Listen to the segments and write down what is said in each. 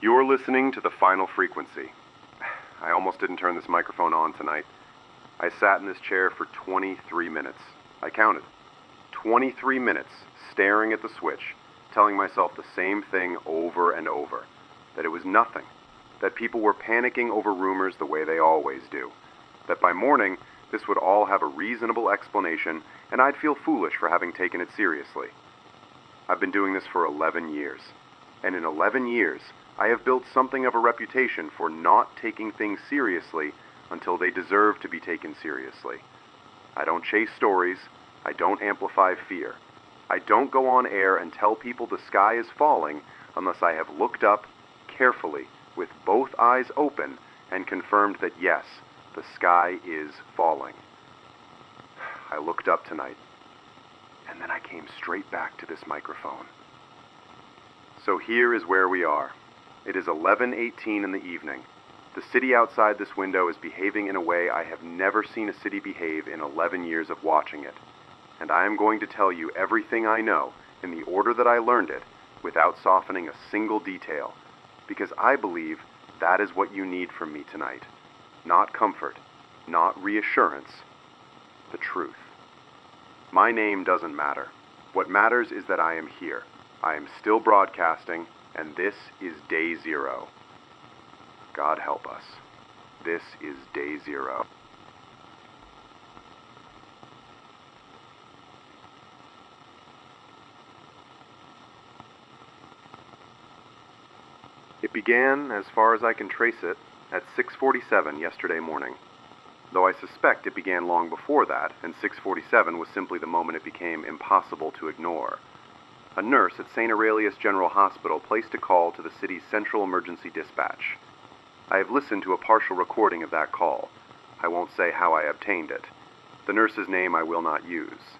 You're listening to The Final Frequency. I almost didn't turn this microphone on tonight. I sat in this chair for 23 minutes. I counted. 23 minutes staring at the switch, telling myself the same thing over and over. That it was nothing. That people were panicking over rumors the way they always do. That by morning, this would all have a reasonable explanation, and I'd feel foolish for having taken it seriously. I've been doing this for 11 years. And in 11 years, I have built something of a reputation for not taking things seriously until they deserve to be taken seriously. I don't chase stories. I don't amplify fear. I don't go on air and tell people the sky is falling unless I have looked up carefully with both eyes open and confirmed that yes, the sky is falling. I looked up tonight, and then I came straight back to this microphone. So here is where we are. It is 11:18 in the evening. The city outside this window is behaving in a way I have never seen a city behave in 11 years of watching it. And I am going to tell you everything I know in the order that I learned it without softening a single detail, because I believe that is what you need from me tonight. Not comfort, not reassurance, the truth. My name doesn't matter. What matters is that I am here. I am still broadcasting, and this is day zero. God help us. This is day zero. It began, as far as I can trace it, at 6:47 yesterday morning. Though I suspect it began long before that, and 6:47 was simply the moment it became impossible to ignore. A nurse at St. Aurelius General Hospital placed a call to the city's central emergency dispatch. I have listened to a partial recording of that call. I won't say how I obtained it. The nurse's name I will not use.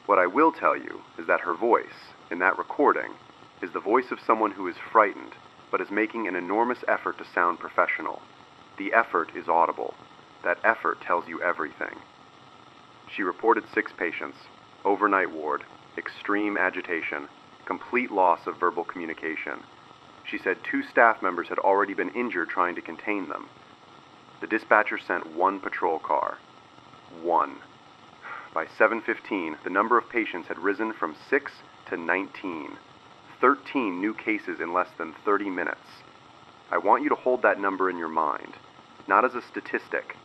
What I will tell you is that her voice, in that recording, is the voice of someone who is frightened, but is making an enormous effort to sound professional. The effort is audible. That effort tells you everything. She reported 6 patients, overnight ward, extreme agitation, complete loss of verbal communication. She said 2 staff members had already been injured trying to contain them. The dispatcher sent 1 patrol car. 1. By 7:15, the number of patients had risen from 6 to 19. 13 new cases in less than 30 minutes. I want you to hold that number in your mind, not as a statistic,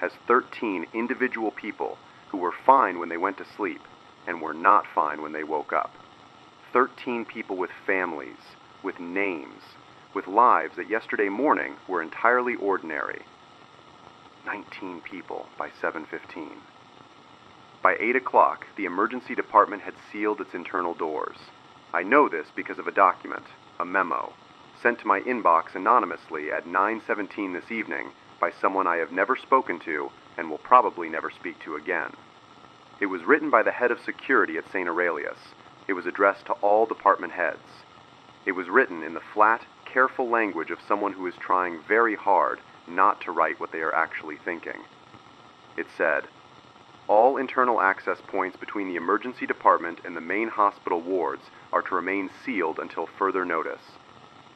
as 13 individual people who were fine when they went to sleep and were not fine when they woke up. 13 people with families, with names, with lives that yesterday morning were entirely ordinary. 19 people by 7:15. By 8 o'clock, the emergency department had sealed its internal doors. I know this because of a document, a memo, sent to my inbox anonymously at 9:17 this evening by someone I have never spoken to and will probably never speak to again. It was written by the head of security at St. Aurelius. It was addressed to all department heads. It was written in the flat, careful language of someone who is trying very hard not to write what they are actually thinking. It said, "All internal access points between the emergency department and the main hospital wards are to remain sealed until further notice.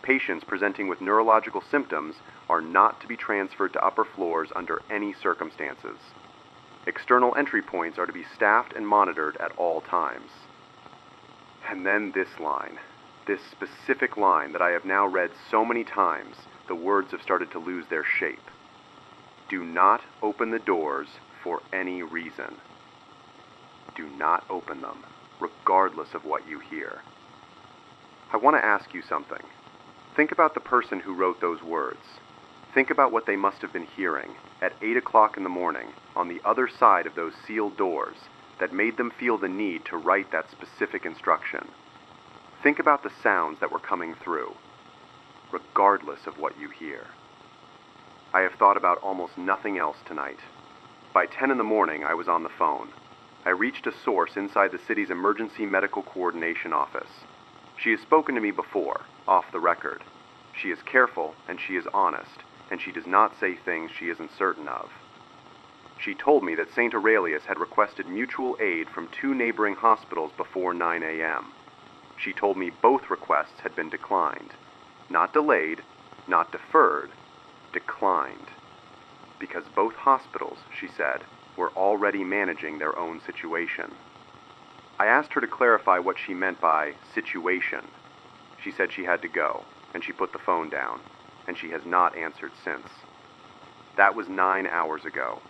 Patients presenting with neurological symptoms are not to be transferred to upper floors under any circumstances. External entry points are to be staffed and monitored at all times." And then this line, this specific line that I have now read so many times, the words have started to lose their shape. "Do not open the doors for any reason. Do not open them, regardless of what you hear." I want to ask you something. Think about the person who wrote those words. Think about what they must have been hearing at 8 o'clock in the morning on the other side of those sealed doors that made them feel the need to write that specific instruction. Think about the sounds that were coming through, regardless of what you hear. I have thought about almost nothing else tonight. By 10 in the morning, I was on the phone. I reached a source inside the city's emergency medical coordination office. She has spoken to me before, off the record. She is careful and she is honest, and she does not say things she isn't certain of. She told me that St. Aurelius had requested mutual aid from 2 neighboring hospitals before 9 a.m. She told me both requests had been declined. Not delayed, not deferred, declined. Because both hospitals, she said, were already managing their own situation. I asked her to clarify what she meant by situation. She said she had to go, and she put the phone down, and she has not answered since. That was 9 hours ago.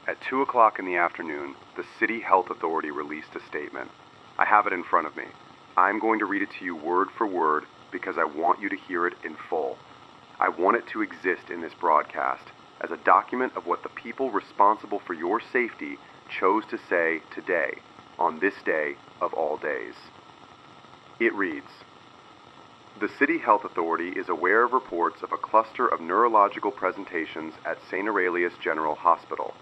At 2 o'clock in the afternoon, the City Health Authority released a statement. I have it in front of me. I'm going to read it to you word for word because I want you to hear it in full. I want it to exist in this broadcast as a document of what the people responsible for your safety chose to say today, on this day of all days. It reads, "The City Health Authority is aware of reports of a cluster of neurological presentations at St. Aurelius General Hospital.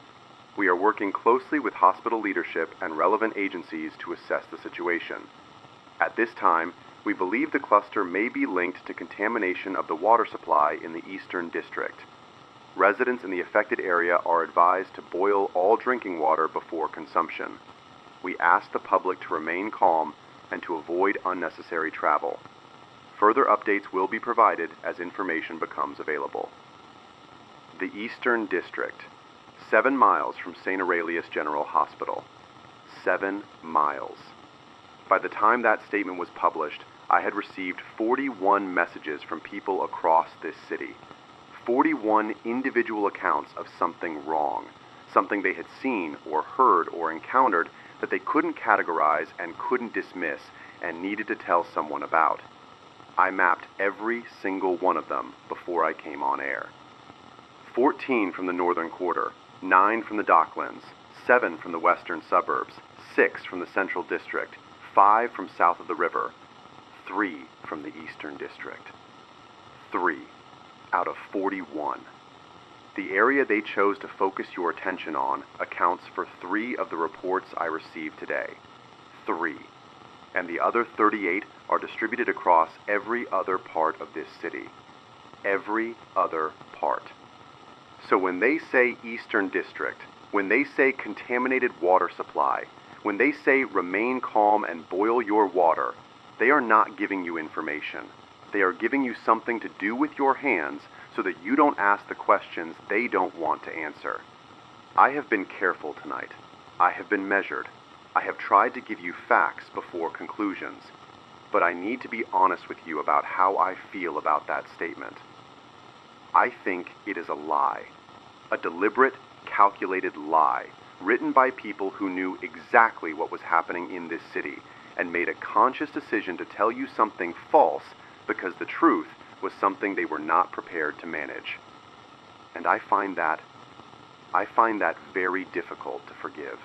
We are working closely with hospital leadership and relevant agencies to assess the situation. At this time, we believe the cluster may be linked to contamination of the water supply in the Eastern District. Residents in the affected area are advised to boil all drinking water before consumption. We ask the public to remain calm and to avoid unnecessary travel. Further updates will be provided as information becomes available." The Eastern District, 7 miles from St. Aurelius General Hospital. 7 miles. By the time that statement was published, I had received 41 messages from people across this city. 41 individual accounts of something wrong, something they had seen or heard or encountered that they couldn't categorize and couldn't dismiss and needed to tell someone about. I mapped every single one of them before I came on air. 14 from the northern quarter, 9 from the Docklands, 7 from the western suburbs, 6 from the central district, 5 from south of the river, 3 from the eastern district. 3 out of 41. The area they chose to focus your attention on accounts for 3 of the reports I received today. 3. And the other 38 are distributed across every other part of this city. Every other part. So when they say Eastern District, when they say contaminated water supply, when they say remain calm and boil your water, they are not giving you information. They are giving you something to do with your hands so that you don't ask the questions they don't want to answer. I have been careful tonight. I have been measured. I have tried to give you facts before conclusions. But I need to be honest with you about how I feel about that statement. I think it is a lie. A deliberate, calculated lie, written by people who knew exactly what was happening in this city and made a conscious decision to tell you something false because the truth was something they were not prepared to manage. And I find that very difficult to forgive.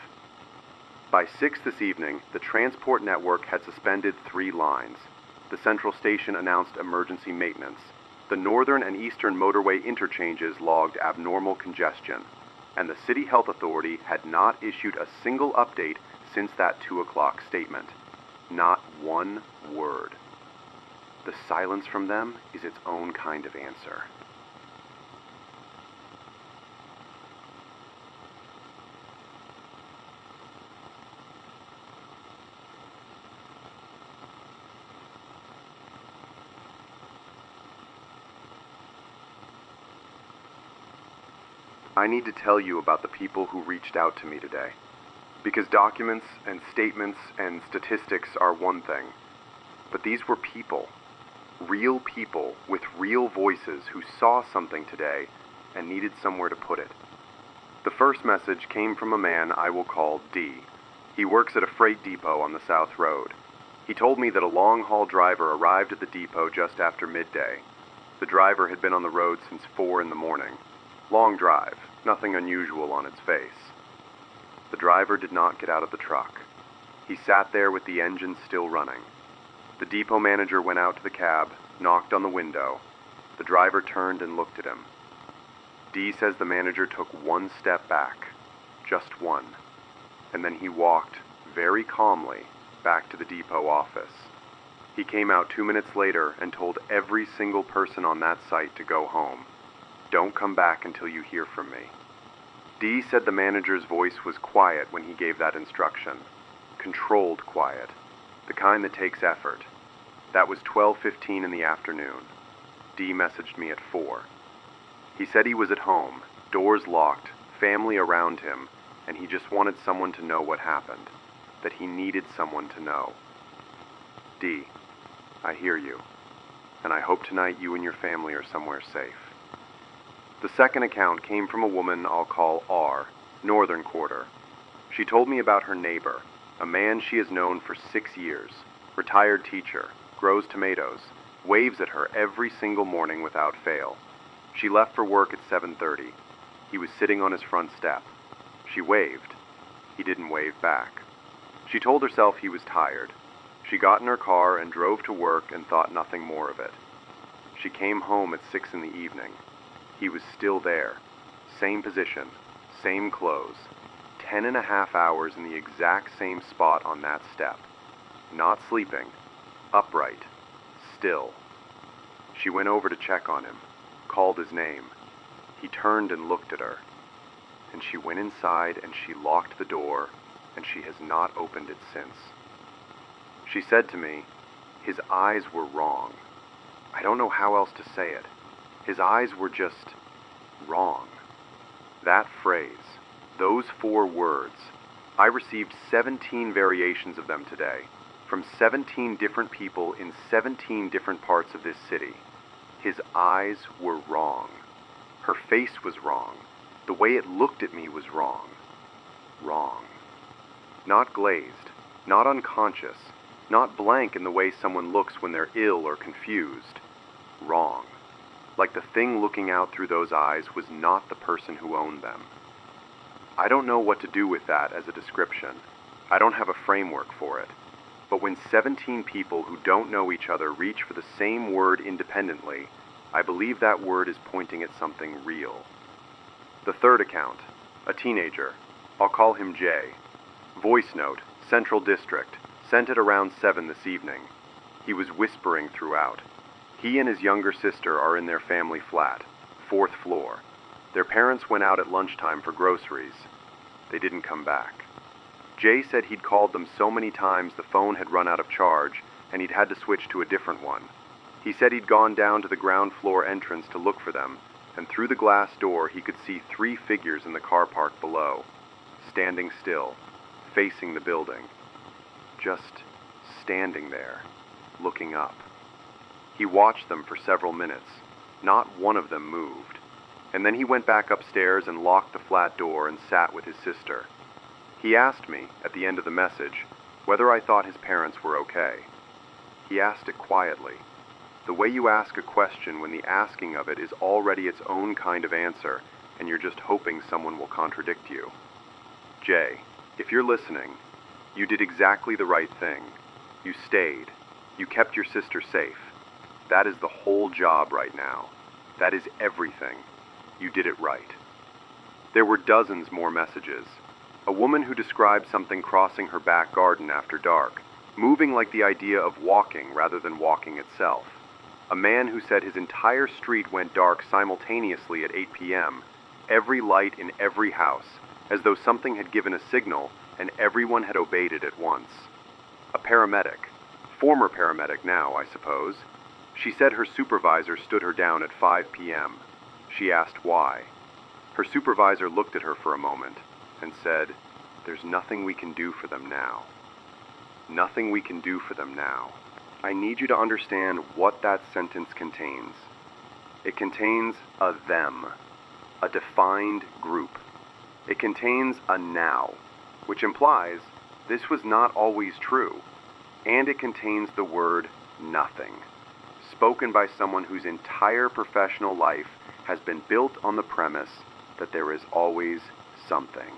By 6 this evening, the transport network had suspended 3 lines. The central station announced emergency maintenance. The northern and eastern motorway interchanges logged abnormal congestion, and the City Health Authority had not issued a single update since that 2 o'clock statement. Not one word. The silence from them is its own kind of answer. I need to tell you about the people who reached out to me today. Because documents and statements and statistics are one thing. But these were people. Real people with real voices who saw something today and needed somewhere to put it. The first message came from a man I will call D. He works at a freight depot on the South Road. He told me that a long-haul driver arrived at the depot just after midday. The driver had been on the road since 4 in the morning. Long drive, nothing unusual on its face. The driver did not get out of the truck. He sat there with the engine still running. The depot manager went out to the cab, knocked on the window. The driver turned and looked at him. D says the manager took 1 step back, just 1, and then he walked, very calmly, back to the depot office. He came out 2 minutes later and told every single person on that site to go home. Don't come back until you hear from me. D said the manager's voice was quiet when he gave that instruction. controlled quiet, the kind that takes effort. That was 12:15 in the afternoon. D messaged me at 4. He said he was at home, doors locked, family around him, and he just wanted someone to know what happened, that he needed someone to know. D, I hear you, and I hope tonight you and your family are somewhere safe. The second account came from a woman I'll call R, Northern Quarter. She told me about her neighbor, a man she has known for 6 years, retired teacher, grows tomatoes, waves at her every single morning without fail. She left for work at 7:30. He was sitting on his front step. She waved. He didn't wave back. She told herself he was tired. She got in her car and drove to work and thought nothing more of it. She came home at 6 in the evening. He was still there. Same position, same clothes. 10.5 hours in the exact same spot on that step. Not sleeping. Upright. Still. She went over to check on him. Called his name. He turned and looked at her. And she went inside and she locked the door, and she has not opened it since. She said to me, his eyes were wrong. I don't know how else to say it. His eyes were just wrong. That phrase, those 4 words, I received 17 variations of them today, from 17 different people in 17 different parts of this city. His eyes were wrong. Her face was wrong. The way it looked at me was wrong. Wrong. Not glazed, not unconscious, not blank in the way someone looks when they're ill or confused. Wrong. Like the thing looking out through those eyes was not the person who owned them. I don't know what to do with that as a description. I don't have a framework for it. But when 17 people who don't know each other reach for the same word independently, I believe that word is pointing at something real. The third account, a teenager. I'll call him J. Voice note, Central District, sent at around 7 this evening. He was whispering throughout. He and his younger sister are in their family flat, 4th floor. Their parents went out at lunchtime for groceries. They didn't come back. Jay said he'd called them so many times the phone had run out of charge, and he'd had to switch to a different one. He said he'd gone down to the ground floor entrance to look for them, and through the glass door he could see 3 figures in the car park below, standing still, facing the building. Just standing there, looking up. He watched them for several minutes. Not one of them moved. And then he went back upstairs and locked the flat door and sat with his sister. He asked me, at the end of the message, whether I thought his parents were okay. He asked it quietly. The way you ask a question when the asking of it is already its own kind of answer, and you're just hoping someone will contradict you. Jay, if you're listening, you did exactly the right thing. You stayed. You kept your sister safe. That is the whole job right now. That is everything. You did it right. There were dozens more messages. A woman who described something crossing her back garden after dark, moving like the idea of walking rather than walking itself. A man who said his entire street went dark simultaneously at 8 p.m., every light in every house, as though something had given a signal and everyone had obeyed it at once. A paramedic, former paramedic now, I suppose. She said her supervisor stood her down at 5 p.m. She asked why. Her supervisor looked at her for a moment and said, "There's nothing we can do for them now. Nothing we can do for them now." I need you to understand what that sentence contains. It contains a them, a defined group. It contains a now, which implies this was not always true. And it contains the word nothing, spoken by someone whose entire professional life has been built on the premise that there is always something.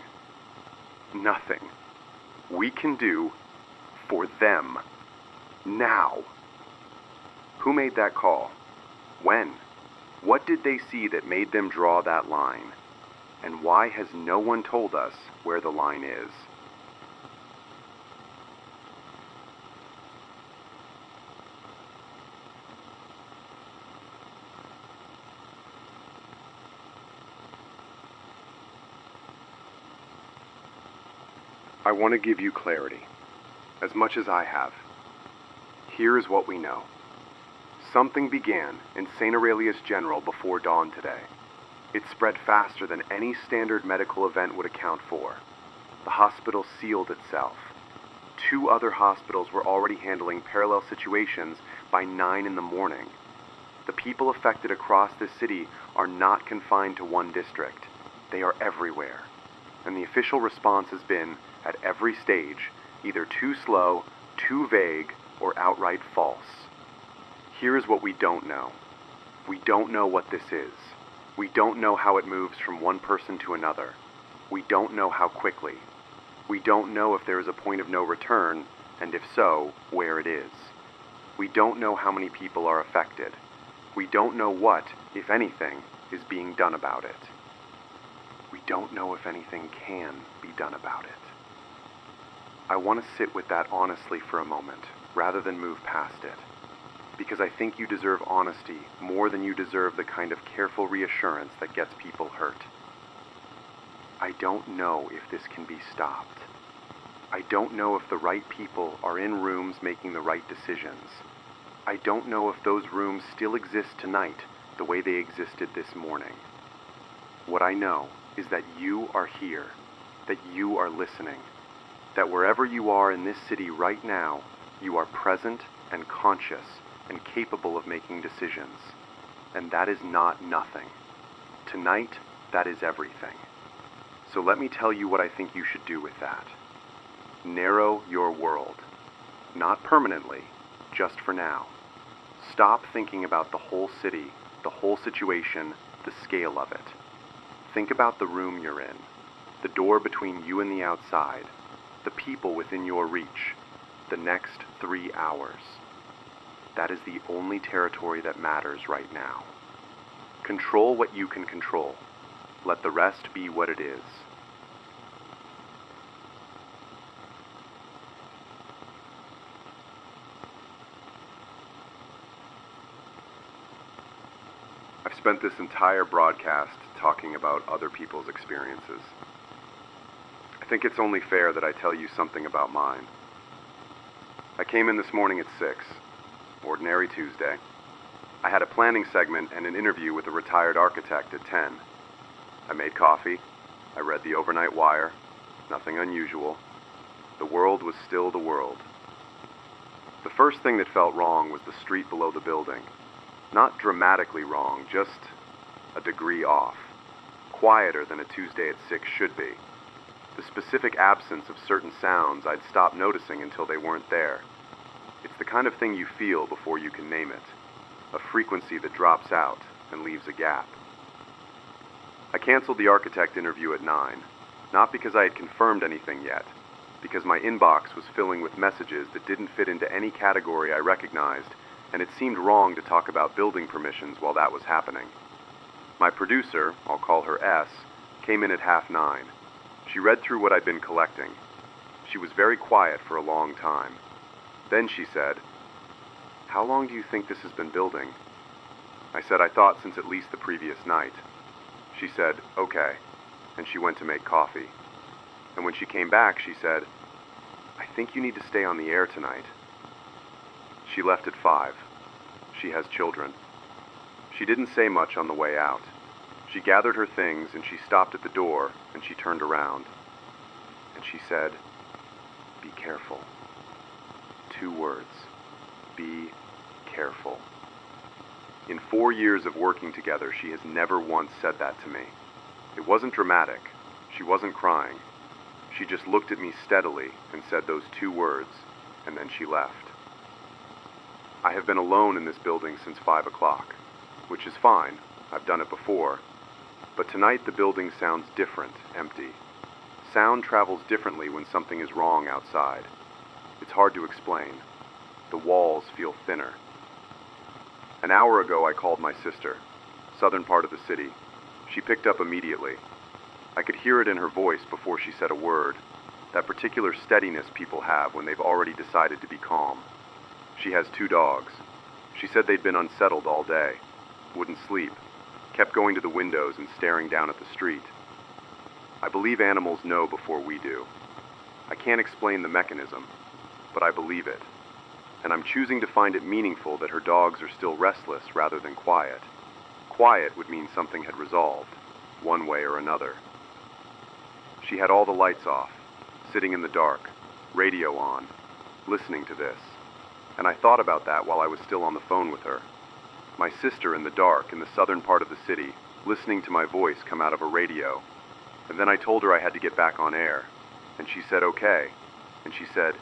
Nothing we can do for them now. Who made that call? When? What did they see that made them draw that line? And why has no one told us where the line is? I want to give you clarity. as much as I have. Here is what we know. Something began in St. Aurelius General before dawn today. It spread faster than any standard medical event would account for. The hospital sealed itself. 2 other hospitals were already handling parallel situations by 9 in the morning. The people affected across this city are not confined to one district. They are everywhere. And the official response has been, at every stage, either too slow, too vague, or outright false. Here is what we don't know. We don't know what this is. We don't know how it moves from one person to another. We don't know how quickly. We don't know if there is a point of no return, and if so, where it is. We don't know how many people are affected. We don't know what, if anything, is being done about it. We don't know if anything can be done about it. I want to sit with that honestly for a moment, rather than move past it. Because I think you deserve honesty more than you deserve the kind of careful reassurance that gets people hurt. I don't know if this can be stopped. I don't know if the right people are in rooms making the right decisions. I don't know if those rooms still exist tonight the way they existed this morning. What I know is that you are here, that you are listening, that wherever you are in this city right now, you are present and conscious and capable of making decisions. And that is not nothing. Tonight, that is everything. So let me tell you what I think you should do with that. Narrow your world. Not permanently, just for now. Stop thinking about the whole city, the whole situation, the scale of it. Think about the room you're in, the door between you and the outside, the people within your reach, the next 3 hours. That is the only territory that matters right now. Control what you can control. Let the rest be what it is. I've spent this entire broadcast talking about other people's experiences. I think it's only fair that I tell you something about mine. I came in this morning at 6. Ordinary Tuesday. I had a planning segment and an interview with a retired architect at 10. I made coffee. I read the overnight wire. Nothing unusual. The world was still the world. The first thing that felt wrong was the street below the building. Not dramatically wrong, just a degree off. Quieter than a Tuesday at 6 should be. The specific absence of certain sounds I'd stopped noticing until they weren't there. It's the kind of thing you feel before you can name it. A frequency that drops out and leaves a gap. I canceled the architect interview at 9, not because I had confirmed anything yet, because my inbox was filling with messages that didn't fit into any category I recognized, and it seemed wrong to talk about building permissions while that was happening. My producer, I'll call her S, came in at 9:30. She read through what I'd been collecting. She was very quiet for a long time. Then she said, "How long do you think this has been building?" I said I thought since at least the previous night. She said, "Okay," and she went to make coffee. And when she came back, she said, "I think you need to stay on the air tonight." She left at 5. She has children. She didn't say much on the way out. She gathered her things and she stopped at the door and she turned around. And she said, "Be careful." 2 words. Be careful. In 4 years of working together, she has never once said that to me. It wasn't dramatic. She wasn't crying. She just looked at me steadily and said those 2 words, and then she left. I have been alone in this building since 5 o'clock, which is fine. I've done it before. But tonight the building sounds different, empty. Sound travels differently when something is wrong outside. It's hard to explain. The walls feel thinner. An hour ago I called my sister, southern part of the city. She picked up immediately. I could hear it in her voice before she said a word, that particular steadiness people have when they've already decided to be calm. She has 2 dogs. She said they'd been unsettled all day, wouldn't sleep, kept going to the windows and staring down at the street. I believe animals know before we do. I can't explain the mechanism. but I believe it. And I'm choosing to find it meaningful that her dogs are still restless rather than quiet. Quiet would mean something had resolved, one way or another. She had all the lights off, sitting in the dark, radio on, listening to this. And I thought about that while I was still on the phone with her. My sister in the dark in the southern part of the city, listening to my voice come out of a radio. And then I told her I had to get back on air. And she said, okay. And she said,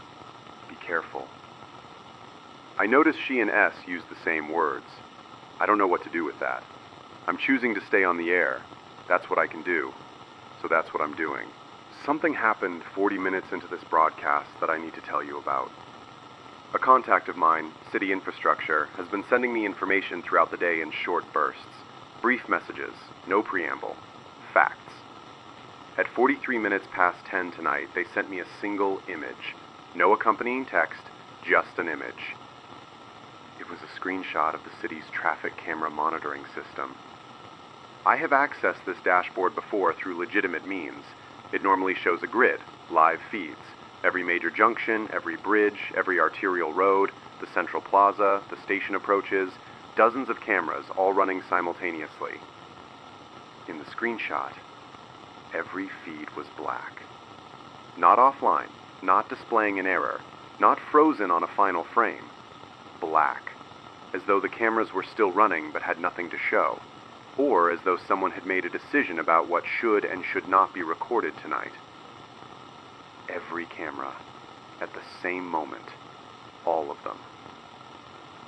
be careful. I noticed she and S used the same words. I don't know what to do with that. I'm choosing to stay on the air. That's what I can do. So that's what I'm doing. Something happened 40 minutes into this broadcast that I need to tell you about. A contact of mine, City Infrastructure, has been sending me information throughout the day in short bursts. Brief messages, no preamble. Facts. At 43 minutes past 10 tonight, they sent me a single image. No accompanying text, just an image. It was a screenshot of the city's traffic camera monitoring system. I have accessed this dashboard before through legitimate means. It normally shows a grid, live feeds. Every major junction, every bridge, every arterial road, the central plaza, the station approaches, dozens of cameras all running simultaneously. In the screenshot, every feed was black. Not offline, not displaying an error, not frozen on a final frame. Black, as though the cameras were still running but had nothing to show, or as though someone had made a decision about what should and should not be recorded tonight. Every camera, at the same moment, all of them.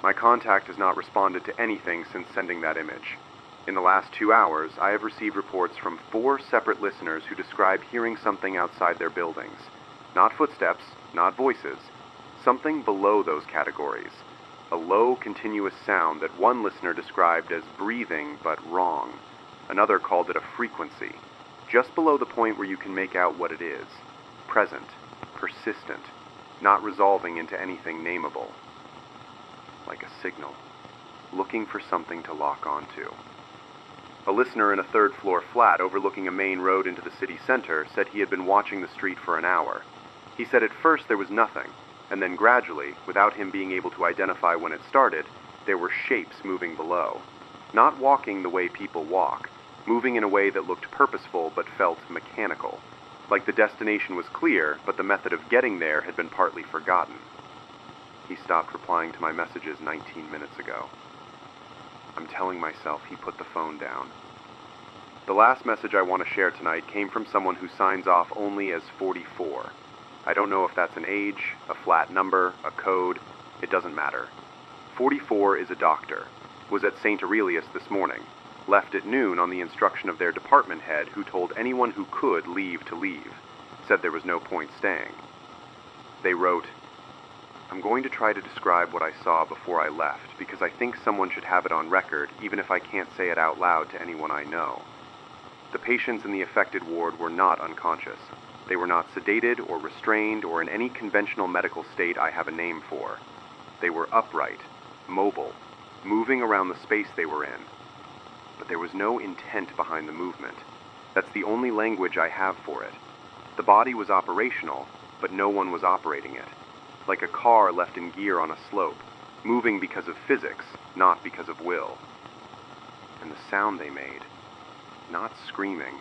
My contact has not responded to anything since sending that image. In the last 2 hours, I have received reports from 4 separate listeners who describe hearing something outside their buildings. Not footsteps, not voices. Something below those categories. A low, continuous sound that one listener described as breathing but wrong. Another called it a frequency, just below the point where you can make out what it is. Present, persistent, not resolving into anything nameable. Like a signal, looking for something to lock onto. A listener in a third-floor flat overlooking a main road into the city center said he had been watching the street for an hour. He said at first there was nothing, and then gradually, without him being able to identify when it started, there were shapes moving below. Not walking the way people walk, moving in a way that looked purposeful but felt mechanical. Like the destination was clear, but the method of getting there had been partly forgotten. He stopped replying to my messages 19 minutes ago. I'm telling myself he put the phone down. The last message I want to share tonight came from someone who signs off only as 44. I don't know if that's an age, a flat number, a code. It doesn't matter. 44 is a doctor. Was at St. Aurelius this morning. Left at noon on the instruction of their department head, who told anyone who could leave to leave. Said there was no point staying. They wrote, I'm going to try to describe what I saw before I left, because I think someone should have it on record, even if I can't say it out loud to anyone I know. The patients in the affected ward were not unconscious. They were not sedated or restrained or in any conventional medical state I have a name for. They were upright, mobile, moving around the space they were in. But there was no intent behind the movement. That's the only language I have for it. The body was operational, but no one was operating it. Like a car left in gear on a slope, moving because of physics, not because of will. And the sound they made. Not screaming,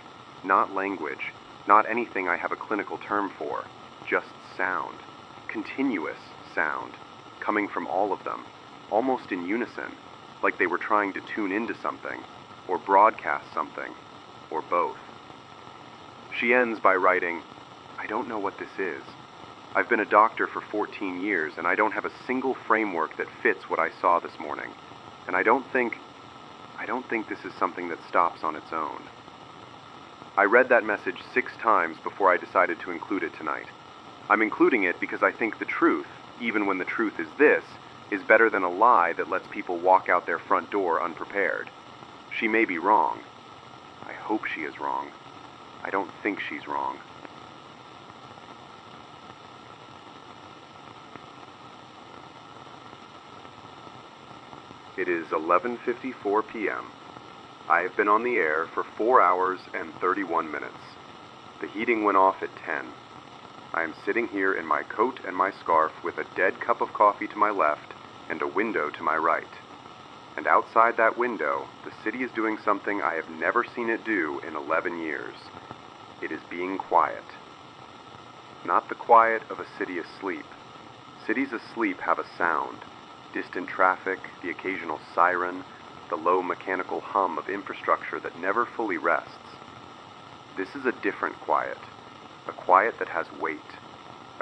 not language, not anything I have a clinical term for, just sound. Continuous sound, coming from all of them, almost in unison, like they were trying to tune into something, or broadcast something, or both. She ends by writing, I don't know what this is. I've been a doctor for 14 years, and I don't have a single framework that fits what I saw this morning. And I don't think this is something that stops on its own. I read that message 6 times before I decided to include it tonight. I'm including it because I think the truth, even when the truth is this, is better than a lie that lets people walk out their front door unprepared. She may be wrong. I hope she is wrong. I don't think she's wrong. It is 11:54 p.m. I have been on the air for 4 hours and 31 minutes. The heating went off at 10. I am sitting here in my coat and my scarf with a dead cup of coffee to my left and a window to my right. And outside that window, the city is doing something I have never seen it do in 11 years. It is being quiet. Not the quiet of a city asleep. Cities asleep have a sound. Distant traffic, the occasional siren, the low mechanical hum of infrastructure that never fully rests. This is a different quiet. A quiet that has weight.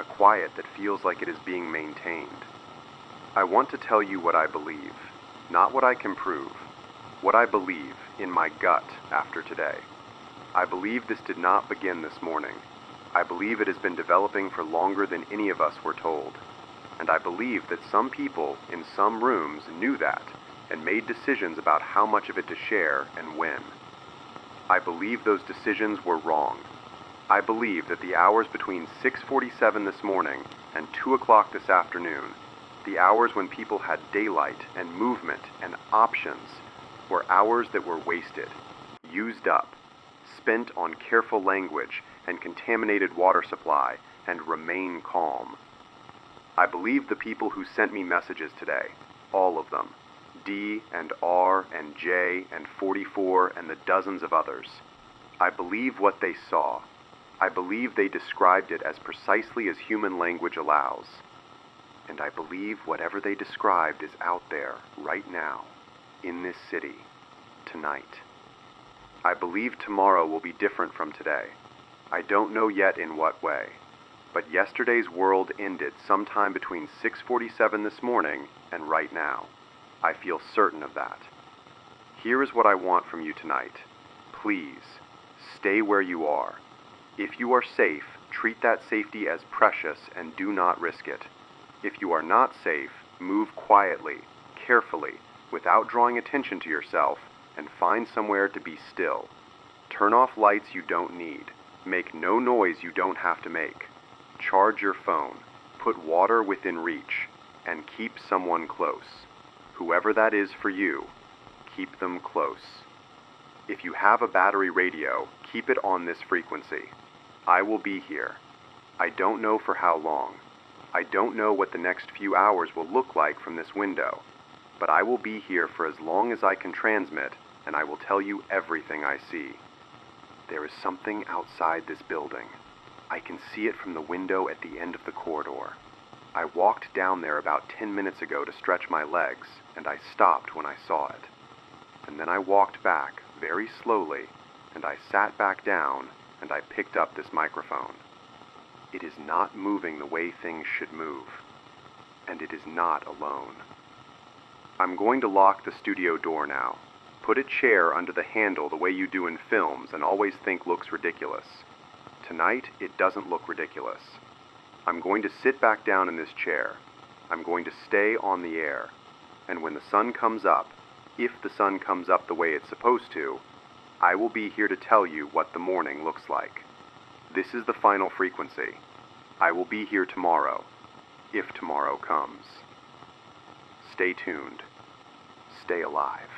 A quiet that feels like it is being maintained. I want to tell you what I believe, not what I can prove. What I believe in my gut after today. I believe this did not begin this morning. I believe it has been developing for longer than any of us were told. And I believe that some people in some rooms knew that and made decisions about how much of it to share and when. I believe those decisions were wrong. I believe that the hours between 6:47 this morning and 2 o'clock this afternoon, the hours when people had daylight and movement and options, were hours that were wasted, used up, spent on careful language and contaminated water supply, and remain calm. I believe the people who sent me messages today, all of them, D and R and J and 44 and the dozens of others. I believe what they saw. I believe they described it as precisely as human language allows. And I believe whatever they described is out there, right now, in this city, tonight. I believe tomorrow will be different from today. I don't know yet in what way. But yesterday's world ended sometime between 6:47 this morning and right now. I feel certain of that. Here is what I want from you tonight. Please, stay where you are. If you are safe, treat that safety as precious and do not risk it. If you are not safe, move quietly, carefully, without drawing attention to yourself, and find somewhere to be still. Turn off lights you don't need. Make no noise you don't have to make. Charge your phone. Put water within reach. And keep someone close. Whoever that is for you, keep them close. If you have a battery radio, keep it on this frequency. I will be here. I don't know for how long. I don't know what the next few hours will look like from this window, but I will be here for as long as I can transmit, and I will tell you everything I see. There is something outside this building. I can see it from the window at the end of the corridor. I walked down there about 10 minutes ago to stretch my legs, and I stopped when I saw it. And then I walked back, very slowly, and I sat back down, and I picked up this microphone. It is not moving the way things should move, and it is not alone. I'm going to lock the studio door now. Put a chair under the handle the way you do in films and always think looks ridiculous. Tonight, it doesn't look ridiculous. I'm going to sit back down in this chair. I'm going to stay on the air. And when the sun comes up, if the sun comes up the way it's supposed to, I will be here to tell you what the morning looks like. This is the final frequency. I will be here tomorrow, if tomorrow comes. Stay tuned. Stay alive.